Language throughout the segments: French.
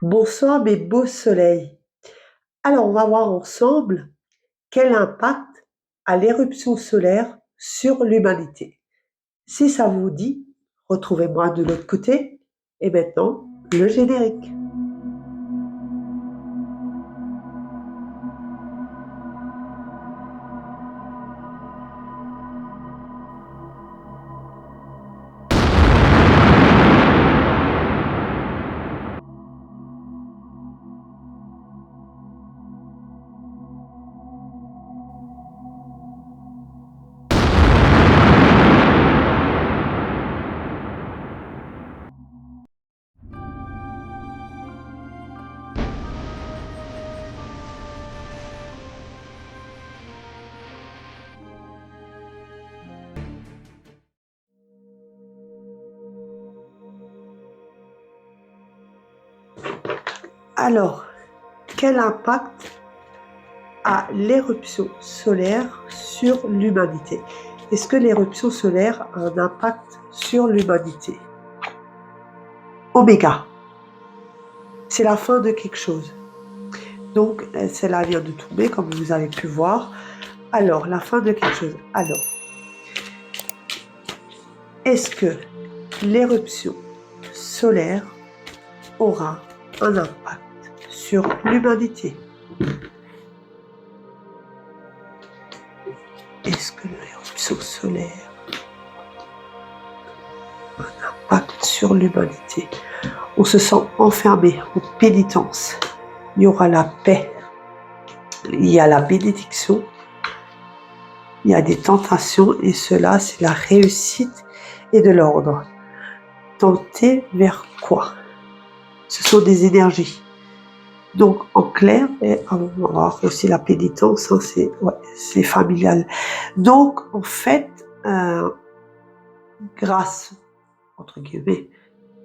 Bonsoir mes beaux soleils. Alors on va voir ensemble quel impact a l'éruption solaire sur l'humanité. Si ça vous dit, retrouvez-moi de l'autre côté. Et maintenant, le générique. Alors, quel impact a l'éruption solaire sur l'humanité? Est-ce que l'éruption solaire a un impact sur l'humanité? Oméga, c'est la fin de quelque chose. Donc, celle-là vient de tomber, comme vous avez pu voir. Alors, la fin de quelque chose. Alors, est-ce que l'éruption solaire aura un impact sur l'humanité? Est-ce que l'éruption solaire a un impact sur l'humanité? On se sent enfermé en pénitence. Il y aura la paix, il y a la bénédiction, il y a des tentations et cela c'est la réussite et de l'ordre. Tenter vers quoi? Ce sont des énergies. Donc en clair, et on va voir aussi la pénitence, hein, c'est familial. Donc en fait, grâce, entre guillemets,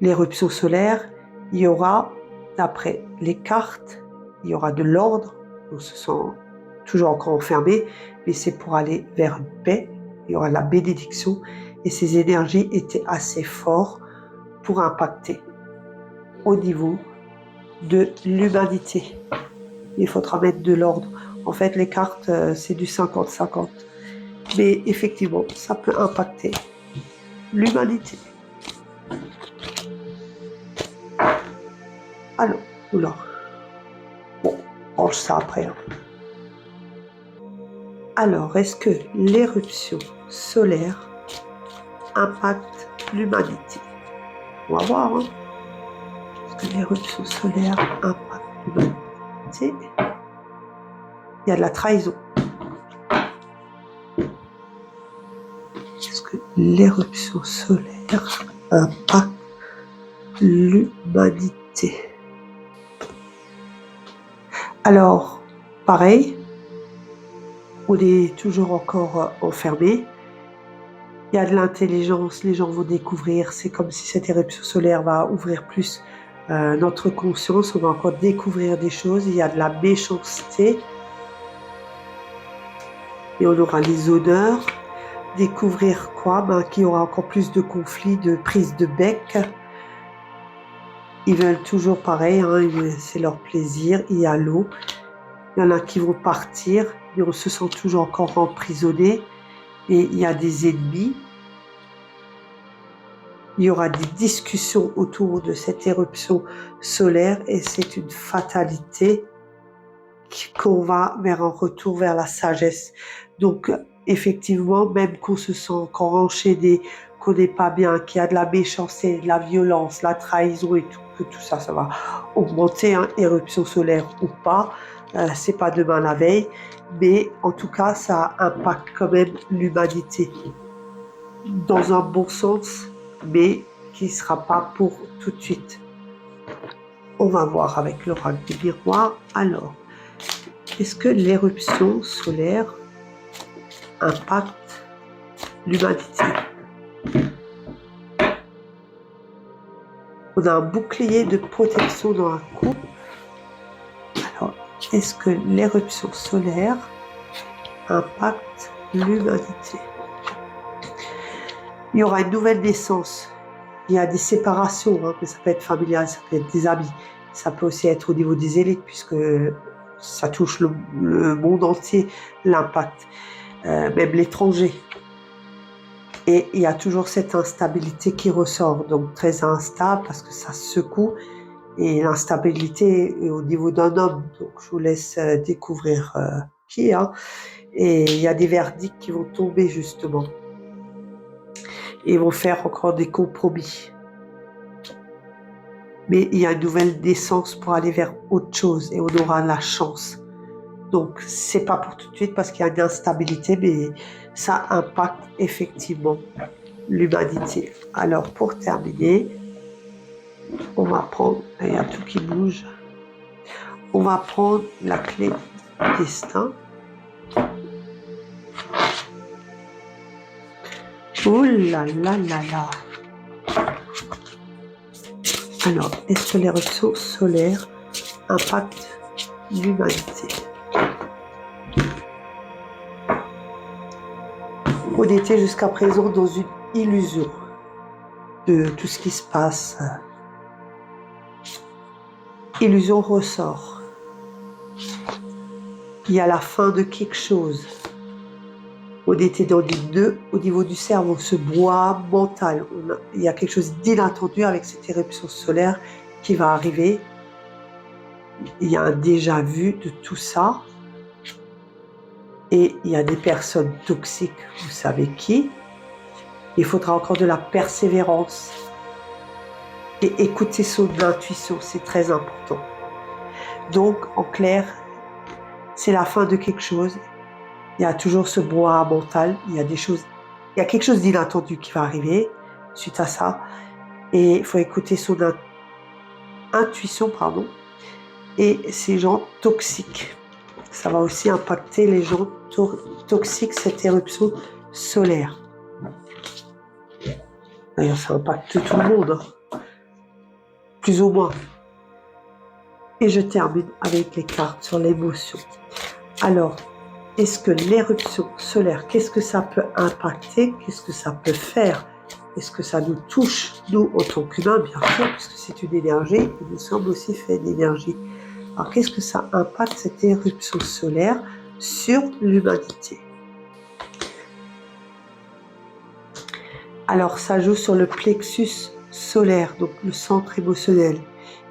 l'éruption solaire, il y aura, d'après les cartes, il y aura de l'ordre, on se sent toujours encore enfermé, mais c'est pour aller vers une paix, il y aura la bénédiction, et ces énergies étaient assez fortes pour impacter au niveau de l'humanité. Il faudra mettre de l'ordre. En fait, les cartes, c'est du 50-50. Mais effectivement, ça peut impacter l'humanité. Alors, oula. Bon, on range ça après. Hein. Alors, est-ce que l'éruption solaire impacte l'humanité? On va voir. Hein. Est-ce que l'éruption solaire impacte l'humanité? Il y a de la trahison. Est-ce que l'éruption solaire impacte l'humanité? Alors, pareil, on est toujours encore enfermé. Il y a de l'intelligence, les gens vont découvrir. C'est comme si cette éruption solaire va ouvrir plus notre conscience. On va encore découvrir des choses. Il y a de la méchanceté. Et on aura les honneurs. Découvrir quoi? Qu'il y aura encore plus de conflits, de prise de bec. Ils veulent toujours pareil, hein, c'est leur plaisir. Il y a l'eau. Il y en a qui vont partir, mais on se sent toujours encore emprisonné. Et il y a des ennemis. Il y aura des discussions autour de cette éruption solaire et c'est une fatalité qu'on va vers un retour vers la sagesse. Donc, effectivement, même qu'on se sent encore enchaîné, qu'on n'est pas bien, qu'il y a de la méchanceté, de la violence, la trahison et tout, que tout ça, ça va augmenter, hein, éruption solaire ou pas. C'est pas demain la veille, mais en tout cas, ça impacte quand même l'humanité dans un bon sens, mais qui ne sera pas pour tout de suite. On va voir avec l'oracle du miroir. Alors, est-ce que l'éruption solaire impacte l'humanité? On a un bouclier de protection dans la coupe. Alors, est-ce que l'éruption solaire impacte l'humanité? Il y aura une nouvelle naissance. Il y a des séparations, hein, mais ça peut être familial, ça peut être des amis. Ça peut aussi être au niveau des élites, puisque ça touche le monde entier, l'impact, même l'étranger. Et il y a toujours cette instabilité qui ressort, donc très instable parce que ça secoue. Et l'instabilité est au niveau d'un homme, donc je vous laisse découvrir qui. Hein. Et il y a des verdicts qui vont tomber justement. Et vont faire encore des compromis. Mais il y a une nouvelle naissance pour aller vers autre chose et on aura la chance. Donc c'est pas pour tout de suite parce qu'il y a une instabilité, mais ça impacte effectivement l'humanité. Alors pour terminer, on va prendre, il y a tout qui bouge, on va prendre la clé du destin. Oh là là là là. Alors, est-ce que l'éruption solaire impacte l'humanité? On était jusqu'à présent dans une illusion de tout ce qui se passe. Illusion ressort. Il y a la fin de quelque chose. On était dans des nœuds au niveau du cerveau, ce bois mental. Il y a quelque chose d'inattendu avec cette éruption solaire qui va arriver. Il y a un déjà-vu de tout ça. Et il y a des personnes toxiques, vous savez qui. Il faudra encore de la persévérance. Et écouter son intuition, c'est très important. Donc, en clair, c'est la fin de quelque chose. Il y a toujours ce brouhaha mental, il y a quelque chose d'inattendu qui va arriver suite à ça. Et il faut écouter son intuition, et ces gens toxiques. Ça va aussi impacter les gens toxiques, cette éruption solaire. D'ailleurs, ça impacte tout le monde, hein. Plus ou moins. Et je termine avec les cartes sur l'émotion. Alors, est-ce que l'éruption solaire, qu'est-ce que ça peut impacter? Qu'est-ce que ça peut faire? Est-ce que ça nous touche, nous, en tant qu'humains, bien sûr, puisque c'est une énergie, et nous sommes aussi faits d'énergie. Alors, qu'est-ce que ça impacte, cette éruption solaire, sur l'humanité? Alors, ça joue sur le plexus solaire, donc le centre émotionnel.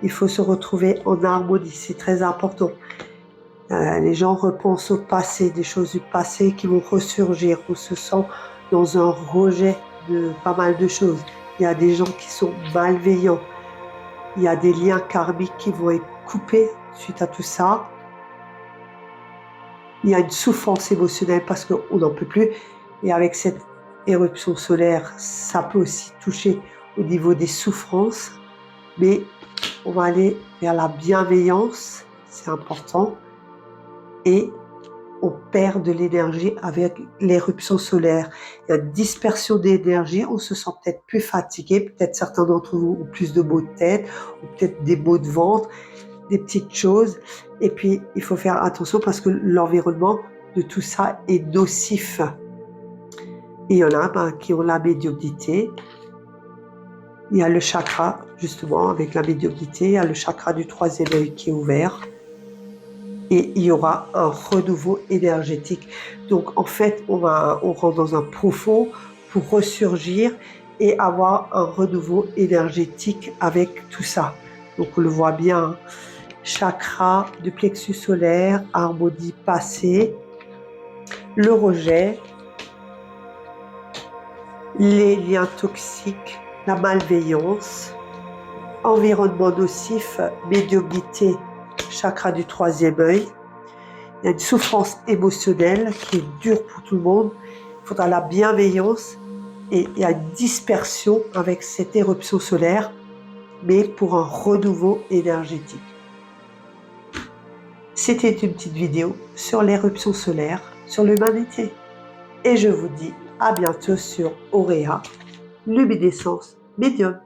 Il faut se retrouver en harmonie, c'est très important. Les gens repensent au passé, des choses du passé qui vont ressurgir. On se sent dans un rejet de pas mal de choses. Il y a des gens qui sont malveillants. Il y a des liens karmiques qui vont être coupés suite à tout ça. Il y a une souffrance émotionnelle parce qu'on n'en peut plus. Et avec cette éruption solaire, ça peut aussi toucher au niveau des souffrances. Mais on va aller vers la bienveillance, c'est important. Et on perd de l'énergie avec l'éruption solaire. Il y a une dispersion d'énergie, on se sent peut-être plus fatigué, peut-être certains d'entre vous ont plus de maux de tête, ou peut-être des maux de ventre, des petites choses. Et puis, il faut faire attention parce que l'environnement de tout ça est nocif. Et il y en a qui ont la médiumnité. Il y a le chakra, justement, avec la médiumnité, il y a le chakra du troisième œil qui est ouvert. Et il y aura un renouveau énergétique. Donc, en fait, on rentre dans un profond pour ressurgir et avoir un renouveau énergétique avec tout ça. Donc, on le voit bien. Hein. Chakra du plexus solaire, harmonie passée, le rejet, les liens toxiques, la malveillance, environnement nocif, médiumnité, chakra du troisième œil. Il y a une souffrance émotionnelle qui est dure pour tout le monde. Il faudra la bienveillance et il y a une dispersion avec cette éruption solaire, mais pour un renouveau énergétique. C'était une petite vidéo sur l'éruption solaire, sur l'humanité. Et je vous dis à bientôt sur Auréa, Luminescence Médium.